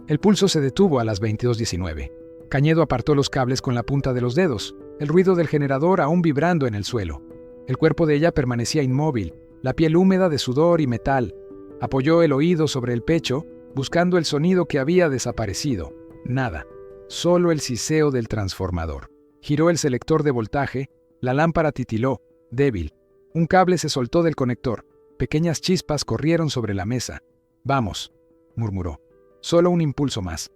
El pulso se detuvo a las 22:19. Cañedo apartó los cables con la punta de los dedos, el ruido del generador aún vibrando en el suelo. El cuerpo de ella permanecía inmóvil, la piel húmeda de sudor y metal. Apoyó el oído sobre el pecho, buscando el sonido que había desaparecido. Nada, solo el siseo del transformador. Giró el selector de voltaje, la lámpara titiló, débil. Un cable se soltó del conector. Pequeñas chispas corrieron sobre la mesa. «Vamos», murmuró. «Solo un impulso más».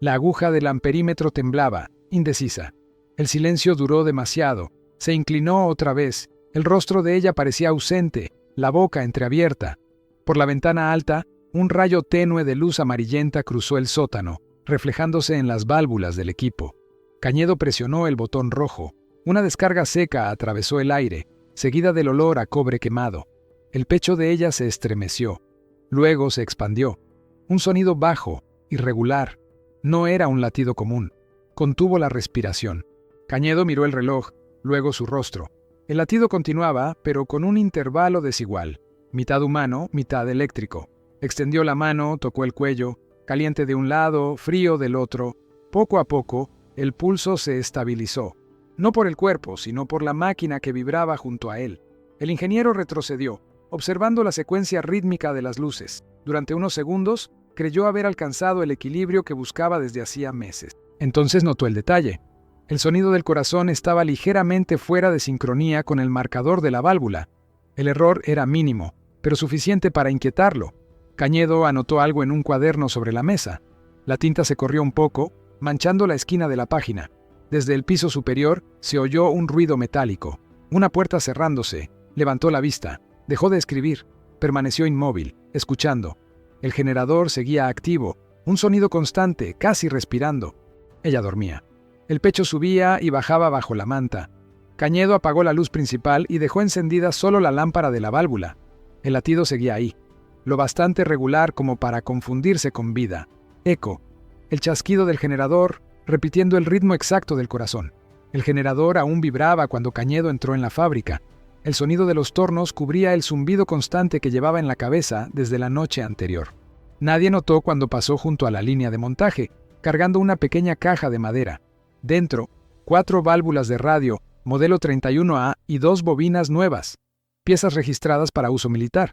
La aguja del amperímetro temblaba, indecisa. El silencio duró demasiado. Se inclinó otra vez. El rostro de ella parecía ausente, la boca entreabierta. Por la ventana alta, un rayo tenue de luz amarillenta cruzó el sótano, reflejándose en las válvulas del equipo. Cañedo presionó el botón rojo. Una descarga seca atravesó el aire, seguida del olor a cobre quemado. El pecho de ella se estremeció. Luego se expandió. Un sonido bajo, irregular. No era un latido común. Contuvo la respiración. Cañedo miró el reloj, luego su rostro. El latido continuaba, pero con un intervalo desigual. Mitad humano, mitad eléctrico. Extendió la mano, tocó el cuello, caliente de un lado, frío del otro. Poco a poco, el pulso se estabilizó. No por el cuerpo, sino por la máquina que vibraba junto a él. El ingeniero retrocedió, observando la secuencia rítmica de las luces. Durante unos segundos, creyó haber alcanzado el equilibrio que buscaba desde hacía meses. Entonces notó el detalle. El sonido del corazón estaba ligeramente fuera de sincronía con el marcador de la válvula. El error era mínimo, pero suficiente para inquietarlo. Cañedo anotó algo en un cuaderno sobre la mesa. La tinta se corrió un poco, manchando la esquina de la página. Desde el piso superior se oyó un ruido metálico. Una puerta cerrándose. Levantó la vista. Dejó de escribir. Permaneció inmóvil, escuchando. El generador seguía activo, un sonido constante, casi respirando. Ella dormía. El pecho subía y bajaba bajo la manta. Cañedo apagó la luz principal y dejó encendida solo la lámpara de la válvula. El latido seguía ahí, lo bastante regular como para confundirse con vida. Eco. El chasquido del generador, repitiendo el ritmo exacto del corazón. El generador aún vibraba cuando Cañedo entró en la fábrica. El sonido de los tornos cubría el zumbido constante que llevaba en la cabeza desde la noche anterior. Nadie notó cuando pasó junto a la línea de montaje, cargando una pequeña caja de madera. Dentro, 4 válvulas de radio, modelo 31A y 2 bobinas nuevas, piezas registradas para uso militar.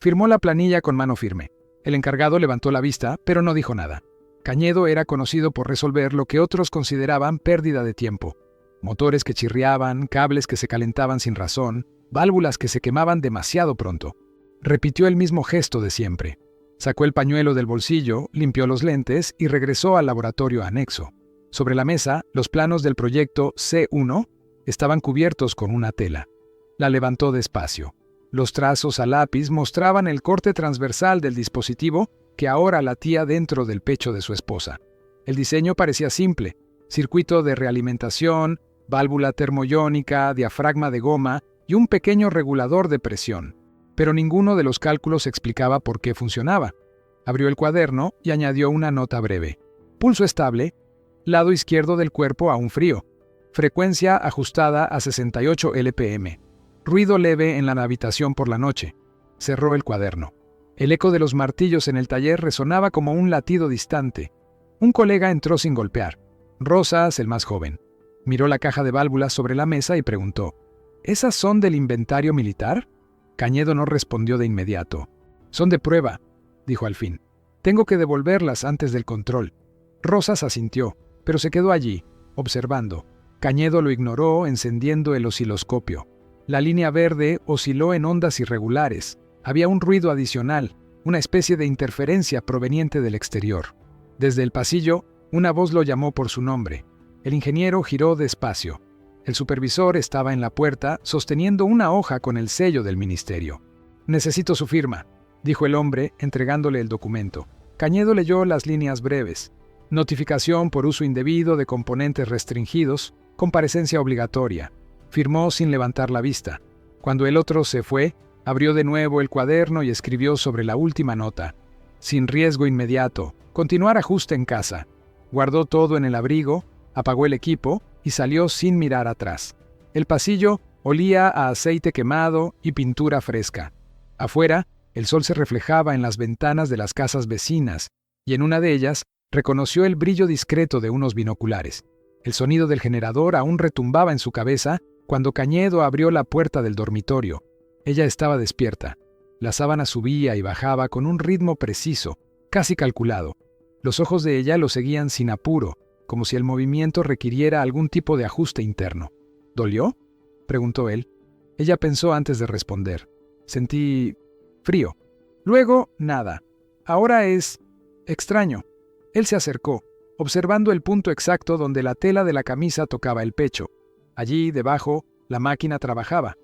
Firmó la planilla con mano firme. El encargado levantó la vista, pero no dijo nada. Cañedo era conocido por resolver lo que otros consideraban pérdida de tiempo. Motores que chirriaban, cables que se calentaban sin razón, válvulas que se quemaban demasiado pronto. Repitió el mismo gesto de siempre. Sacó el pañuelo del bolsillo, limpió los lentes y regresó al laboratorio anexo. Sobre la mesa, los planos del proyecto C1 estaban cubiertos con una tela. La levantó despacio. Los trazos a lápiz mostraban el corte transversal del dispositivo que ahora latía dentro del pecho de su esposa. El diseño parecía simple: circuito de realimentación, válvula termoiónica, diafragma de goma y un pequeño regulador de presión. Pero ninguno de los cálculos explicaba por qué funcionaba. Abrió el cuaderno y añadió una nota breve. Pulso estable, lado izquierdo del cuerpo aún frío. Frecuencia ajustada a 68 LPM. Ruido leve en la habitación por la noche. Cerró el cuaderno. El eco de los martillos en el taller resonaba como un latido distante. Un colega entró sin golpear. Rosas, el más joven. Miró la caja de válvulas sobre la mesa y preguntó: ¿Esas son del inventario militar? Cañedo no respondió de inmediato. Son de prueba, dijo al fin. Tengo que devolverlas antes del control. Rosas asintió, pero se quedó allí, observando. Cañedo lo ignoró, encendiendo el osciloscopio. La línea verde osciló en ondas irregulares. Había un ruido adicional, una especie de interferencia proveniente del exterior. Desde el pasillo, una voz lo llamó por su nombre. El ingeniero giró despacio. El supervisor estaba en la puerta, sosteniendo una hoja con el sello del ministerio. «Necesito su firma», dijo el hombre, entregándole el documento. Cañedo leyó las líneas breves. Notificación por uso indebido de componentes restringidos, comparecencia obligatoria. Firmó sin levantar la vista. Cuando el otro se fue, abrió de nuevo el cuaderno y escribió sobre la última nota: «Sin riesgo inmediato. Continuar ajuste en casa». Guardó todo en el abrigo, apagó el equipo y salió sin mirar atrás. El pasillo olía a aceite quemado y pintura fresca. Afuera, el sol se reflejaba en las ventanas de las casas vecinas, y en una de ellas Reconoció el brillo discreto de unos binoculares. El sonido del generador aún retumbaba en su cabeza cuando Cañedo abrió la puerta del dormitorio. Ella estaba despierta. La sábana subía y bajaba con un ritmo preciso, casi calculado. Los ojos de ella lo seguían sin apuro, como si el movimiento requiriera algún tipo de ajuste interno. ¿Dolió?, preguntó él. Ella pensó antes de responder. Sentí frío. Luego, nada. Ahora es extraño. Él se acercó, observando el punto exacto donde la tela de la camisa tocaba el pecho. Allí, debajo, la máquina trabajaba.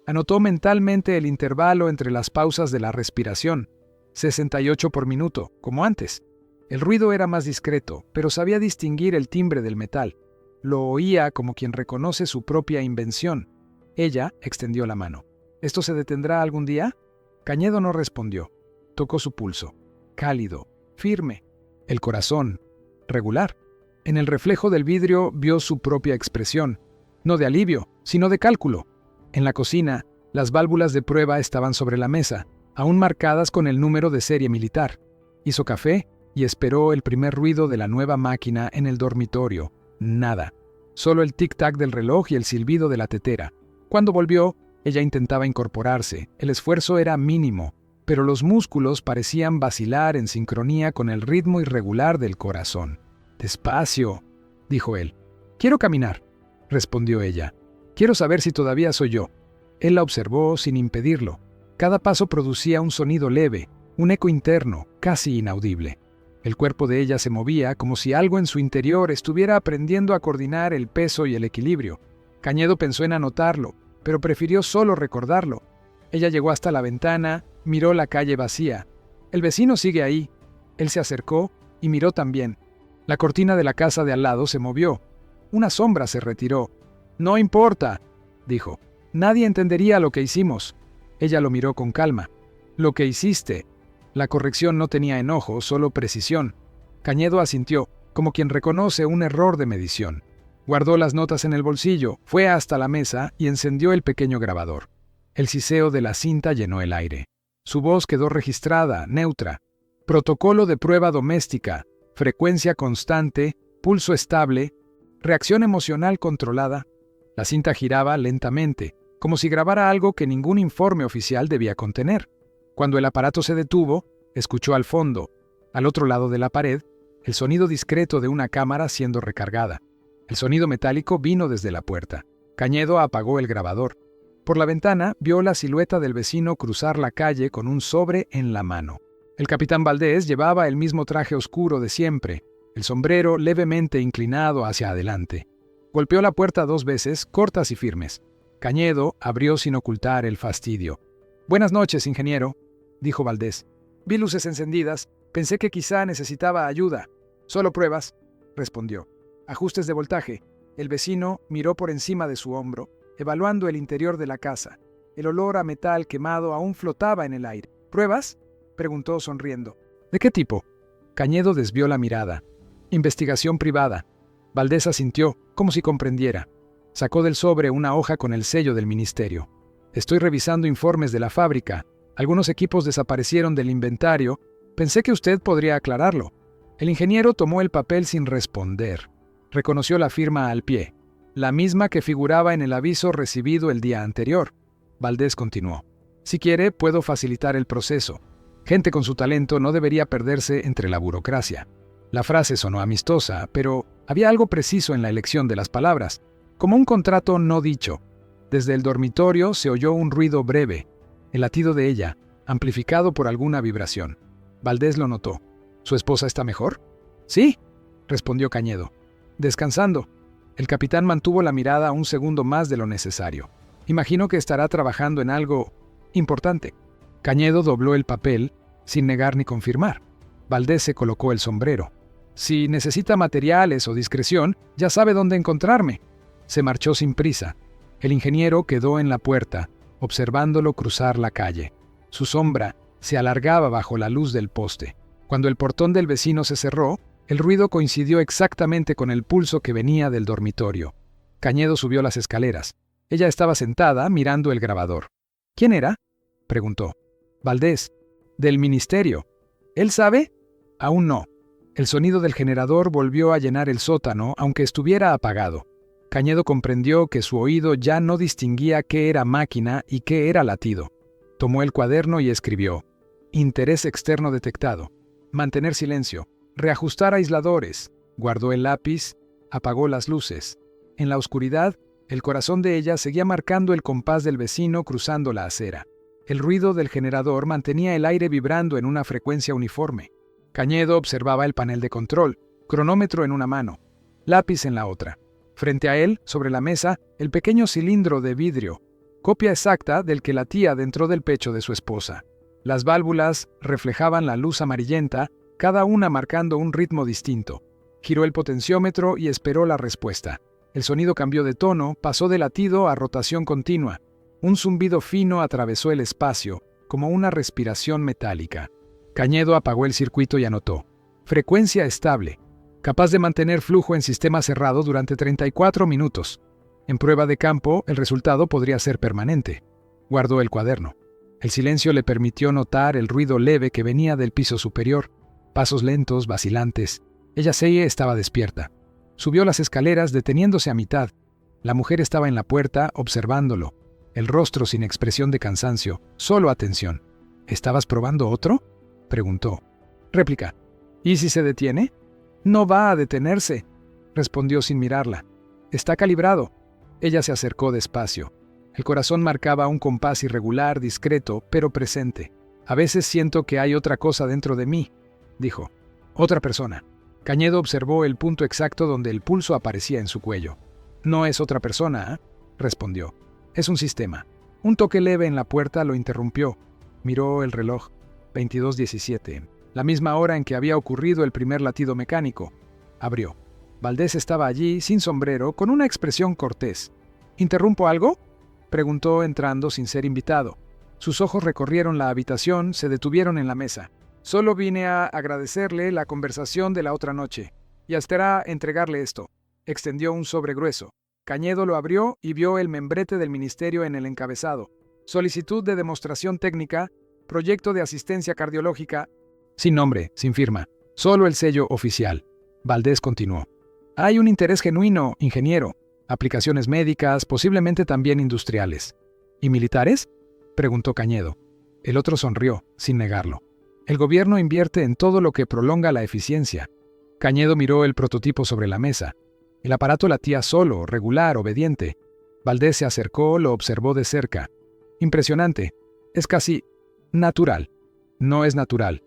Anotó mentalmente el intervalo entre las pausas de la respiración, 68 por minuto, como antes. El ruido era más discreto, pero sabía distinguir el timbre del metal. Lo oía como quien reconoce su propia invención. Ella extendió la mano. ¿Esto se detendrá algún día? Cañedo no respondió. Tocó su pulso. Cálido, firme. El corazón, regular. En el reflejo del vidrio vio su propia expresión. No de alivio, sino de cálculo. En la cocina, las válvulas de prueba estaban sobre la mesa, aún marcadas con el número de serie militar. Hizo café y esperó el primer ruido de la nueva máquina en el dormitorio. Nada. Solo el tic-tac del reloj y el silbido de la tetera. Cuando volvió, ella intentaba incorporarse. El esfuerzo era mínimo, pero los músculos parecían vacilar en sincronía con el ritmo irregular del corazón. «Despacio», dijo él. «Quiero caminar», respondió ella. «Quiero saber si todavía soy yo». Él la observó sin impedirlo. Cada paso producía un sonido leve, un eco interno, casi inaudible. El cuerpo de ella se movía como si algo en su interior estuviera aprendiendo a coordinar el peso y el equilibrio. Cañedo pensó en anotarlo, pero prefirió solo recordarlo. Ella llegó hasta la ventana, miró la calle vacía. El vecino sigue ahí. Él se acercó y miró también. La cortina de la casa de al lado se movió. Una sombra se retiró. «No importa», dijo. «Nadie entendería lo que hicimos». Ella lo miró con calma. «Lo que hiciste». La corrección no tenía enojo, solo precisión. Cañedo asintió, como quien reconoce un error de medición. Guardó las notas en el bolsillo, fue hasta la mesa y encendió el pequeño grabador. El siseo de la cinta llenó el aire. Su voz quedó registrada, neutra. Protocolo de prueba doméstica, frecuencia constante, pulso estable, reacción emocional controlada. La cinta giraba lentamente, como si grabara algo que ningún informe oficial debía contener. Cuando el aparato se detuvo, escuchó al fondo, al otro lado de la pared, el sonido discreto de una cámara siendo recargada. El sonido metálico vino desde la puerta. Cañedo apagó el grabador. Por la ventana vio la silueta del vecino cruzar la calle con un sobre en la mano. El capitán Valdés llevaba el mismo traje oscuro de siempre, el sombrero levemente inclinado hacia adelante. Golpeó la puerta 2 veces, cortas y firmes. Cañedo abrió sin ocultar el fastidio. «Buenas noches, ingeniero», dijo Valdés. «Vi luces encendidas. Pensé que quizá necesitaba ayuda». «Solo pruebas», respondió. «Ajustes de voltaje». El vecino miró por encima de su hombro, evaluando el interior de la casa. El olor a metal quemado aún flotaba en el aire. «¿Pruebas?», preguntó sonriendo. «¿De qué tipo?». Cañedo desvió la mirada. «Investigación privada». Valdés asintió, como si comprendiera. Sacó del sobre una hoja con el sello del ministerio. «Estoy revisando informes de la fábrica. Algunos equipos desaparecieron del inventario. Pensé que usted podría aclararlo». El ingeniero tomó el papel sin responder. Reconoció la firma al pie, la misma que figuraba en el aviso recibido el día anterior. Valdés continuó. «Si quiere, puedo facilitar el proceso. Gente con su talento no debería perderse entre la burocracia». La frase sonó amistosa, pero había algo preciso en la elección de las palabras, como un contrato no dicho. Desde el dormitorio se oyó un ruido breve, el latido de ella, amplificado por alguna vibración. Valdés lo notó. «¿Su esposa está mejor?». «Sí», respondió Cañedo. «Descansando». El capitán mantuvo la mirada un segundo más de lo necesario. «Imagino que estará trabajando en algo importante». Cañedo dobló el papel, sin negar ni confirmar. Valdés se colocó el sombrero. «Si necesita materiales o discreción, ya sabe dónde encontrarme». Se marchó sin prisa. El ingeniero quedó en la puerta, observándolo cruzar la calle. Su sombra se alargaba bajo la luz del poste. Cuando el portón del vecino se cerró, el ruido coincidió exactamente con el pulso que venía del dormitorio. Cañedo subió las escaleras. Ella estaba sentada, mirando el grabador. «¿Quién era?», preguntó. «Valdés, del ministerio». «¿Él sabe?». «Aún no». El sonido del generador volvió a llenar el sótano, aunque estuviera apagado. Cañedo comprendió que su oído ya no distinguía qué era máquina y qué era latido. Tomó el cuaderno y escribió: interés externo detectado. Mantener silencio. Reajustar aisladores. Guardó el lápiz, apagó las luces. En la oscuridad, el corazón de ella seguía marcando el compás del vecino cruzando la acera. El ruido del generador mantenía el aire vibrando en una frecuencia uniforme. Cañedo observaba el panel de control, cronómetro en una mano, lápiz en la otra. Frente a él, sobre la mesa, el pequeño cilindro de vidrio, copia exacta del que latía dentro del pecho de su esposa. Las válvulas reflejaban la luz amarillenta, cada una marcando un ritmo distinto. Giró el potenciómetro y esperó la respuesta. El sonido cambió de tono, pasó de latido a rotación continua. Un zumbido fino atravesó el espacio, como una respiración metálica. Cañedo apagó el circuito y anotó: frecuencia estable, capaz de mantener flujo en sistema cerrado durante 34 minutos. En prueba de campo, el resultado podría ser permanente. Guardó el cuaderno. El silencio le permitió notar el ruido leve que venía del piso superior. Pasos lentos, vacilantes. Ella estaba despierta. Subió las escaleras deteniéndose a mitad. La mujer estaba en la puerta, observándolo. El rostro sin expresión de cansancio, solo atención. ¿Estabas probando otro?, preguntó. Réplica: ¿y si se detiene? No va a detenerse, respondió sin mirarla. Está calibrado. Ella se acercó despacio. El corazón marcaba un compás irregular, discreto, pero presente. A veces siento que hay otra cosa dentro de mí, dijo. Otra persona. Cañedo observó el punto exacto donde el pulso aparecía en su cuello. No es otra persona, ¿eh?, respondió. Es un sistema. Un toque leve en la puerta lo interrumpió. Miró el reloj. 22:17. La misma hora en que había ocurrido el primer latido mecánico. Abrió. Valdés estaba allí, sin sombrero, con una expresión cortés. ¿Interrumpo algo?, preguntó entrando sin ser invitado. Sus ojos recorrieron la habitación, se detuvieron en la mesa. Solo vine a agradecerle la conversación de la otra noche, y hasta entregarle esto. Extendió un sobre grueso. Cañedo lo abrió y vio el membrete del ministerio en el encabezado. Solicitud de demostración técnica, proyecto de asistencia cardiológica. Sin nombre, sin firma, solo el sello oficial. Valdés continuó. Hay un interés genuino, ingeniero. Aplicaciones médicas, posiblemente también industriales. ¿Y militares?, preguntó Cañedo. El otro sonrió, sin negarlo. El gobierno invierte en todo lo que prolonga la eficiencia. Cañedo miró el prototipo sobre la mesa. El aparato latía solo, regular, obediente. Valdés se acercó, lo observó de cerca. Impresionante. Es casi natural. No es natural,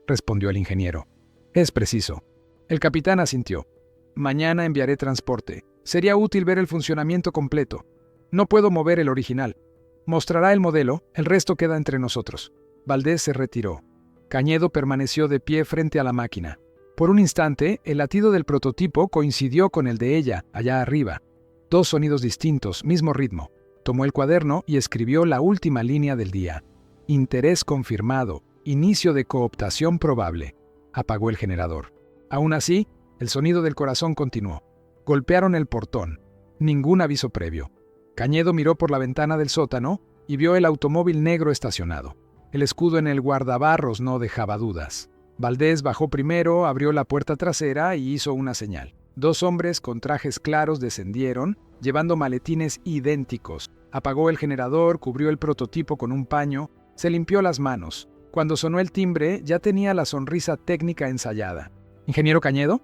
respondió el ingeniero. Es preciso. El capitán asintió. Mañana enviaré transporte. Sería útil ver el funcionamiento completo. No puedo mover el original. Mostrará el modelo, el resto queda entre nosotros. Valdés se retiró. Cañedo permaneció de pie frente a la máquina. Por un instante, el latido del prototipo coincidió con el de ella, allá arriba. Dos sonidos distintos, mismo ritmo. Tomó el cuaderno y escribió la última línea del día. Interés confirmado. Inicio de cooptación probable. Apagó el generador. Aún así, el sonido del corazón continuó. Golpearon el portón. Ningún aviso previo. Cañedo miró por la ventana del sótano y vio el automóvil negro estacionado. El escudo en el guardabarros no dejaba dudas. Valdés bajó primero, abrió la puerta trasera y hizo una señal. Dos hombres con trajes claros descendieron, llevando maletines idénticos. Apagó el generador, cubrió el prototipo con un paño, se limpió las manos. Cuando sonó el timbre, ya tenía la sonrisa técnica ensayada. ¿Ingeniero Cañedo?,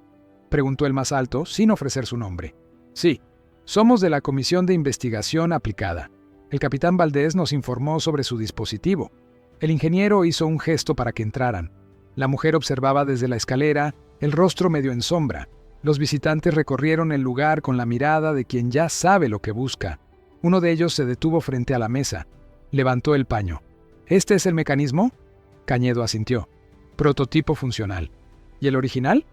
preguntó el más alto, sin ofrecer su nombre. Sí, somos de la Comisión de Investigación Aplicada. El capitán Valdés nos informó sobre su dispositivo. El ingeniero hizo un gesto para que entraran. La mujer observaba desde la escalera, el rostro medio en sombra. Los visitantes recorrieron el lugar con la mirada de quien ya sabe lo que busca. Uno de ellos se detuvo frente a la mesa. Levantó el paño. ¿Este es el mecanismo?, Cañedo asintió. Prototipo funcional. ¿Y el original?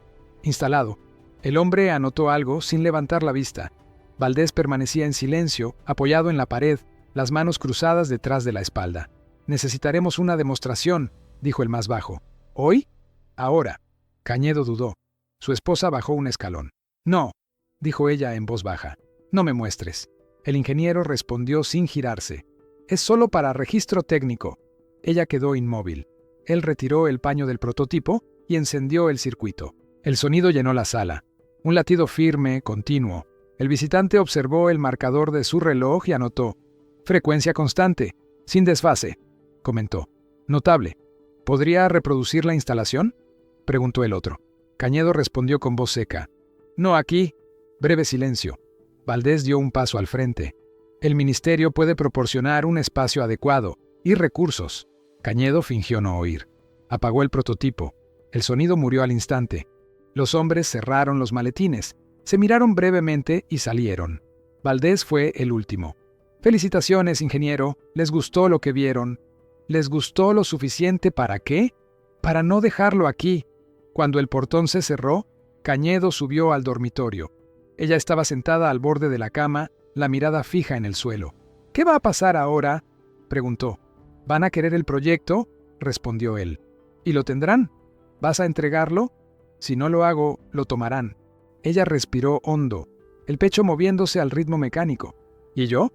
Instalado. El hombre anotó algo sin levantar la vista. Valdés permanecía en silencio, apoyado en la pared, las manos cruzadas detrás de la espalda. Necesitaremos una demostración, dijo el más bajo. ¿Hoy? Ahora. Cañedo dudó. Su esposa bajó un escalón. No, dijo ella en voz baja. No me muestres. El ingeniero respondió sin girarse. Es solo para registro técnico. Ella quedó inmóvil. Él retiró el paño del prototipo y encendió el circuito. El sonido llenó la sala. Un latido firme, continuo. El visitante observó el marcador de su reloj y anotó: frecuencia constante, sin desfase, comentó. Notable. ¿Podría reproducir la instalación?, preguntó el otro. Cañedo respondió con voz seca: no aquí. Breve silencio. Valdés dio un paso al frente. El ministerio puede proporcionar un espacio adecuado y recursos. Cañedo fingió no oír. Apagó el prototipo. El sonido murió al instante. Los hombres cerraron los maletines, se miraron brevemente y salieron. Valdés fue el último. Felicitaciones, ingeniero. ¿Les gustó lo que vieron? ¿Les gustó lo suficiente para qué? Para no dejarlo aquí. Cuando el portón se cerró, Cañedo subió al dormitorio. Ella estaba sentada al borde de la cama, la mirada fija en el suelo. ¿Qué va a pasar ahora?, preguntó. ¿Van a querer el proyecto?, respondió él. ¿Y lo tendrán? ¿Vas a entregarlo? Si no lo hago, lo tomarán. Ella respiró hondo, el pecho moviéndose al ritmo mecánico. ¿Y yo?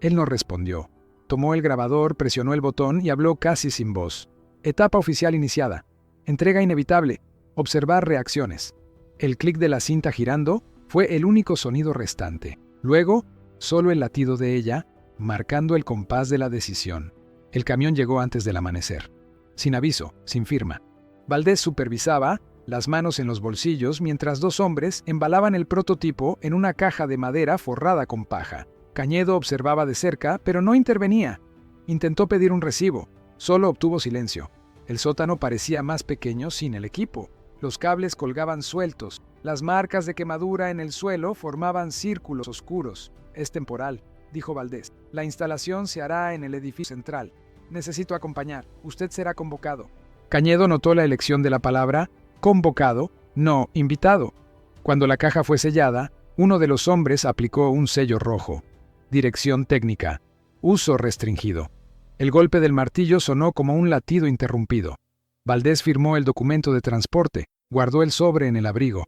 Él no respondió. Tomó el grabador, presionó el botón y habló casi sin voz. Etapa oficial iniciada. Entrega inevitable. Observar reacciones. El clic de la cinta girando fue el único sonido restante. Luego, solo el latido de ella, marcando el compás de la decisión. El camión llegó antes del amanecer. Sin aviso, sin firma. Valdés supervisaba, las manos en los bolsillos, mientras dos hombres embalaban el prototipo en una caja de madera forrada con paja. Cañedo observaba de cerca, pero no intervenía. Intentó pedir un recibo. Solo obtuvo silencio. El sótano parecía más pequeño sin el equipo. Los cables colgaban sueltos. Las marcas de quemadura en el suelo formaban círculos oscuros. Es temporal, dijo Valdés. La instalación se hará en el edificio central. Necesito acompañar. Usted será convocado. Cañedo notó la elección de la palabra convocado, no invitado. Cuando la caja fue sellada, uno de los hombres aplicó un sello rojo. Dirección técnica. Uso restringido. El golpe del martillo sonó como un latido interrumpido. Valdés firmó el documento de transporte, guardó el sobre en el abrigo.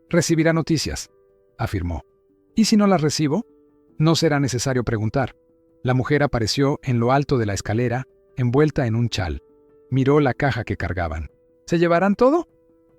Recibirá noticias, afirmó. ¿Y si no las recibo? No será necesario preguntar. La mujer apareció en lo alto de la escalera, envuelta en un chal. Miró la caja que cargaban. ¿Se llevarán todo?,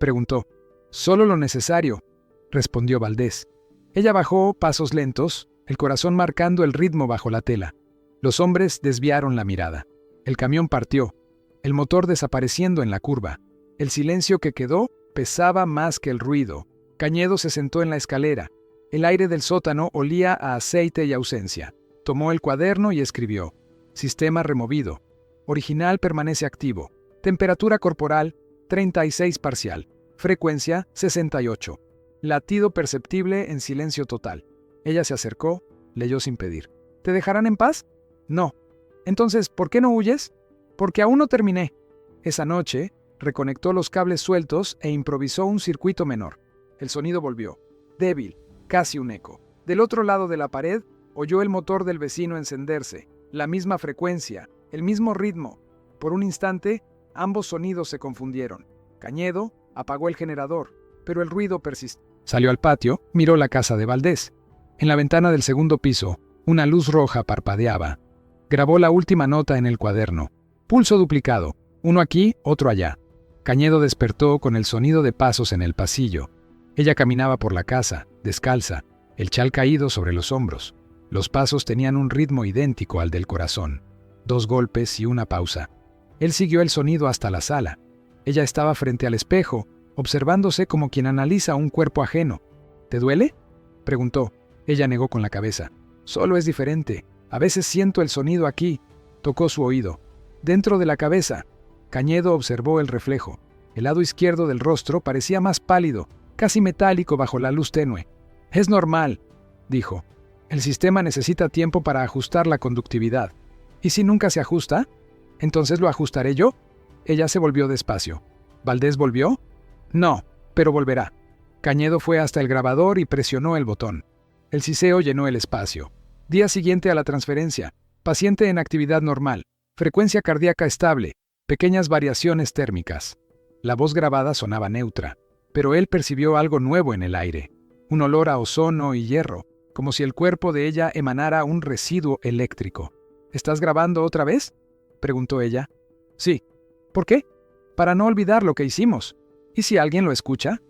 preguntó. Solo lo necesario, respondió Valdés. Ella bajó pasos lentos, el corazón marcando el ritmo bajo la tela. Los hombres desviaron la mirada. El camión partió, el motor desapareciendo en la curva. El silencio que quedó pesaba más que el ruido. Cañedo se sentó en la escalera. El aire del sótano olía a aceite y ausencia. Tomó el cuaderno y escribió: sistema removido. Original permanece activo. Temperatura corporal 36 parcial. Frecuencia 68. Latido perceptible en silencio total. Ella se acercó, leyó sin pedir. ¿Te dejarán en paz? No. Entonces, ¿por qué no huyes? Porque aún no terminé. Esa noche, reconectó los cables sueltos e improvisó un circuito menor. El sonido volvió. Débil, casi un eco. Del otro lado de la pared, oyó el motor del vecino encenderse. La misma frecuencia, el mismo ritmo. Por un instante, ambos sonidos se confundieron. Cañedo apagó el generador, pero el ruido persistió. Salió al patio, miró la casa de Valdés. En la ventana del segundo piso, una luz roja parpadeaba. Grabó la última nota en el cuaderno. Pulso duplicado, uno aquí, otro allá. Cañedo despertó con el sonido de pasos en el pasillo. Ella caminaba por la casa, descalza, el chal caído sobre los hombros. Los pasos tenían un ritmo idéntico al del corazón. 2 golpes y una pausa. Él siguió el sonido hasta la sala. Ella estaba frente al espejo, observándose como quien analiza un cuerpo ajeno. ¿Te duele?, preguntó. Ella negó con la cabeza. Solo es diferente. A veces siento el sonido aquí. Tocó su oído. Dentro de la cabeza. Cañedo observó el reflejo. El lado izquierdo del rostro parecía más pálido, casi metálico bajo la luz tenue. Es normal, dijo. El sistema necesita tiempo para ajustar la conductividad. ¿Y si nunca se ajusta? ¿Entonces lo ajustaré yo? Ella se volvió despacio. ¿Valdés volvió? No, pero volverá. Cañedo fue hasta el grabador y presionó el botón. El siseo llenó el espacio. Día siguiente a la transferencia. Paciente en actividad normal. Frecuencia cardíaca estable. Pequeñas variaciones térmicas. La voz grabada sonaba neutra, pero él percibió algo nuevo en el aire. Un olor a ozono y hierro, como si el cuerpo de ella emanara un residuo eléctrico. ¿Estás grabando otra vez?, preguntó ella. Sí. ¿Por qué? Para no olvidar lo que hicimos. ¿Y si alguien lo escucha?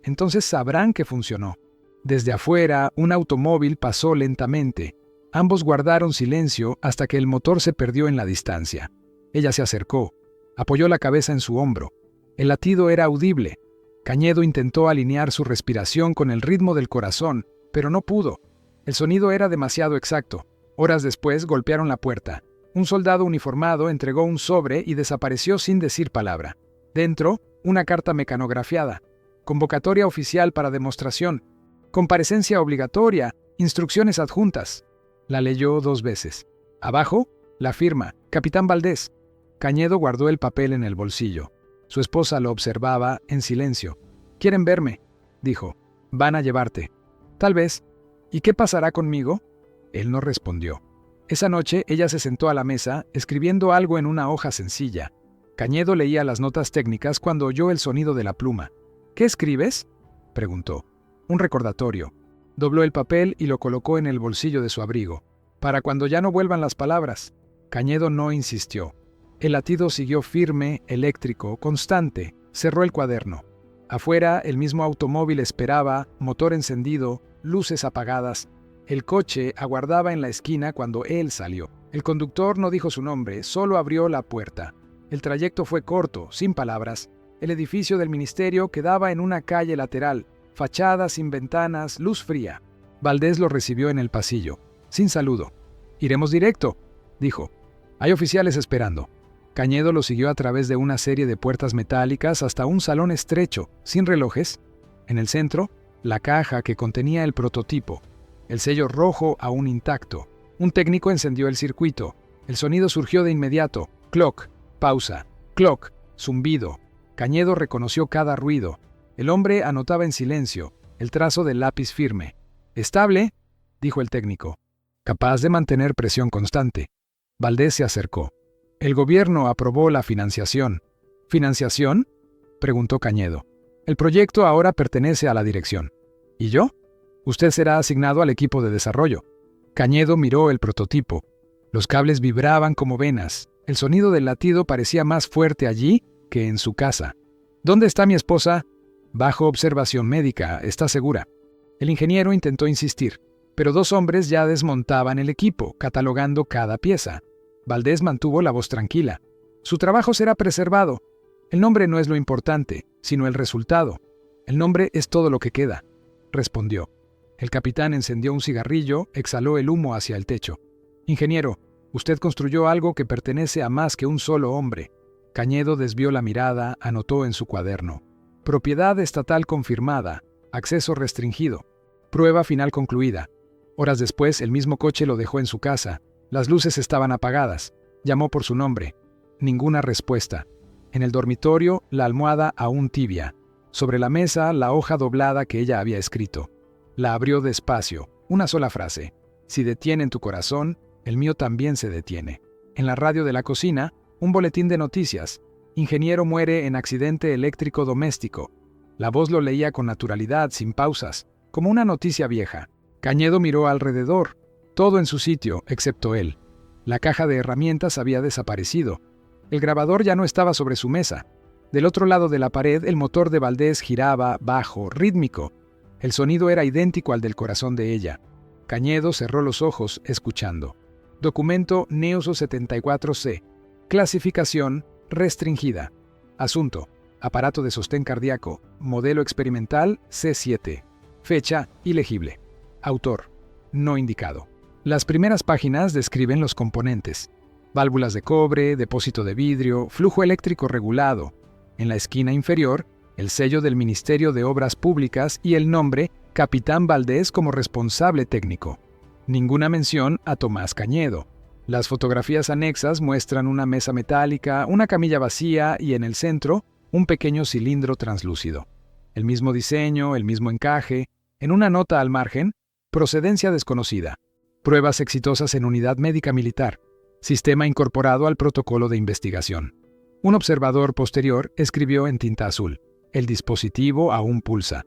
Entonces sabrán que funcionó. Desde afuera, un automóvil pasó lentamente. Ambos guardaron silencio hasta que el motor se perdió en la distancia. Ella se acercó, apoyó la cabeza en su hombro. El latido era audible. Cañedo intentó alinear su respiración con el ritmo del corazón, pero no pudo. El sonido era demasiado exacto. Horas después golpearon la puerta. Un soldado uniformado entregó un sobre y desapareció sin decir palabra. Dentro, una carta mecanografiada. Convocatoria oficial para demostración. Comparecencia obligatoria. Instrucciones adjuntas. La leyó 2 veces. Abajo, la firma, Capitán Valdés. Cañedo guardó el papel en el bolsillo. Su esposa lo observaba en silencio. «Quieren verme», dijo. «Van a llevarte». «Tal vez». «¿Y qué pasará conmigo?» Él no respondió. Esa noche ella se sentó a la mesa, escribiendo algo en una hoja sencilla. Cañedo leía las notas técnicas cuando oyó el sonido de la pluma. «¿Qué escribes?», preguntó. «Un recordatorio». Dobló el papel y lo colocó en el bolsillo de su abrigo. «Para cuando ya no vuelvan las palabras». Cañedo no insistió. El latido siguió firme, eléctrico, constante. Cerró el cuaderno. Afuera, el mismo automóvil esperaba, motor encendido, luces apagadas. El coche aguardaba en la esquina cuando él salió. El conductor no dijo su nombre, solo abrió la puerta. El trayecto fue corto, sin palabras. El edificio del ministerio quedaba en una calle lateral, fachada sin ventanas, luz fría. Valdés lo recibió en el pasillo, sin saludo. «Iremos directo», dijo. «Hay oficiales esperando». Cañedo lo siguió a través de una serie de puertas metálicas hasta un salón estrecho, sin relojes. En el centro, la caja que contenía el prototipo. El sello rojo aún intacto. Un técnico encendió el circuito. El sonido surgió de inmediato. Clock, pausa, clock, zumbido. Cañedo reconoció cada ruido. El hombre anotaba en silencio, el trazo del lápiz firme. «Estable», dijo el técnico. «Capaz de mantener presión constante». Valdés se acercó. «El gobierno aprobó la financiación». «¿Financiación?», preguntó Cañedo. «El proyecto ahora pertenece a la dirección». «¿Y yo?». «Usted será asignado al equipo de desarrollo». Cañedo miró el prototipo. Los cables vibraban como venas. El sonido del latido parecía más fuerte allí que en su casa. «¿Dónde está mi esposa?». «Bajo observación médica, ¿está segura?». El ingeniero intentó insistir, pero 2 hombres ya desmontaban el equipo, catalogando cada pieza. Valdés mantuvo la voz tranquila. «Su trabajo será preservado. El nombre no es lo importante, sino el resultado. El nombre es todo lo que queda», respondió. El capitán encendió un cigarrillo, exhaló el humo hacia el techo. «Ingeniero, usted construyó algo que pertenece a más que un solo hombre». Cañedo desvió la mirada, anotó en su cuaderno. «Propiedad estatal confirmada. Acceso restringido. Prueba final concluida». Horas después, el mismo coche lo dejó en su casa. Las luces estaban apagadas. Llamó por su nombre. Ninguna respuesta. En el dormitorio, la almohada aún tibia. Sobre la mesa, la hoja doblada que ella había escrito. La abrió despacio. Una sola frase. «Si detienen tu corazón, el mío también se detiene». En la radio de la cocina, un boletín de noticias. «Ingeniero muere en accidente eléctrico doméstico». La voz lo leía con naturalidad, sin pausas, como una noticia vieja. Cañedo miró alrededor. Todo en su sitio, excepto él. La caja de herramientas había desaparecido. El grabador ya no estaba sobre su mesa. Del otro lado de la pared, el motor de Valdés giraba, bajo, rítmico. El sonido era idéntico al del corazón de ella. Cañedo cerró los ojos, escuchando. Documento Neuso 74C. Clasificación restringida. Asunto: aparato de sostén cardíaco. Modelo experimental C7. Fecha ilegible. Autor no indicado. Las primeras páginas describen los componentes. Válvulas de cobre, depósito de vidrio, flujo eléctrico regulado. En la esquina inferior, el sello del Ministerio de Obras Públicas y el nombre Capitán Valdés como responsable técnico. Ninguna mención a Tomás Cañedo. Las fotografías anexas muestran una mesa metálica, una camilla vacía y en el centro, un pequeño cilindro translúcido. El mismo diseño, el mismo encaje. En una nota al margen, procedencia desconocida. Pruebas exitosas en unidad médica militar. Sistema incorporado al protocolo de investigación. Un observador posterior escribió en tinta azul: «El dispositivo aún pulsa».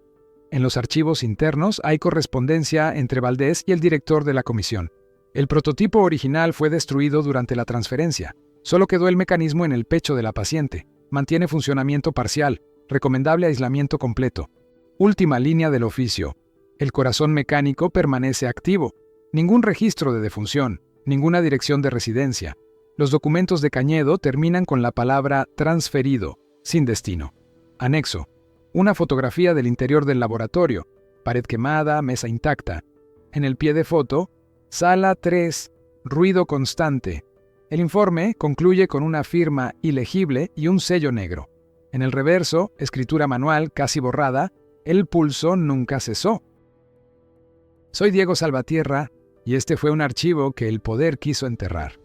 En los archivos internos hay correspondencia entre Valdés y el director de la comisión. El prototipo original fue destruido durante la transferencia. Solo quedó el mecanismo en el pecho de la paciente. Mantiene funcionamiento parcial. Recomendable aislamiento completo. Última línea del oficio. El corazón mecánico permanece activo. Ningún registro de defunción, ninguna dirección de residencia. Los documentos de Cañedo terminan con la palabra transferido, sin destino. Anexo. Una fotografía del interior del laboratorio. Pared quemada, mesa intacta. En el pie de foto, sala 3, ruido constante. El informe concluye con una firma ilegible y un sello negro. En el reverso, escritura manual casi borrada, el pulso nunca cesó. Soy Diego Salvatierra y este fue un archivo que el poder quiso enterrar.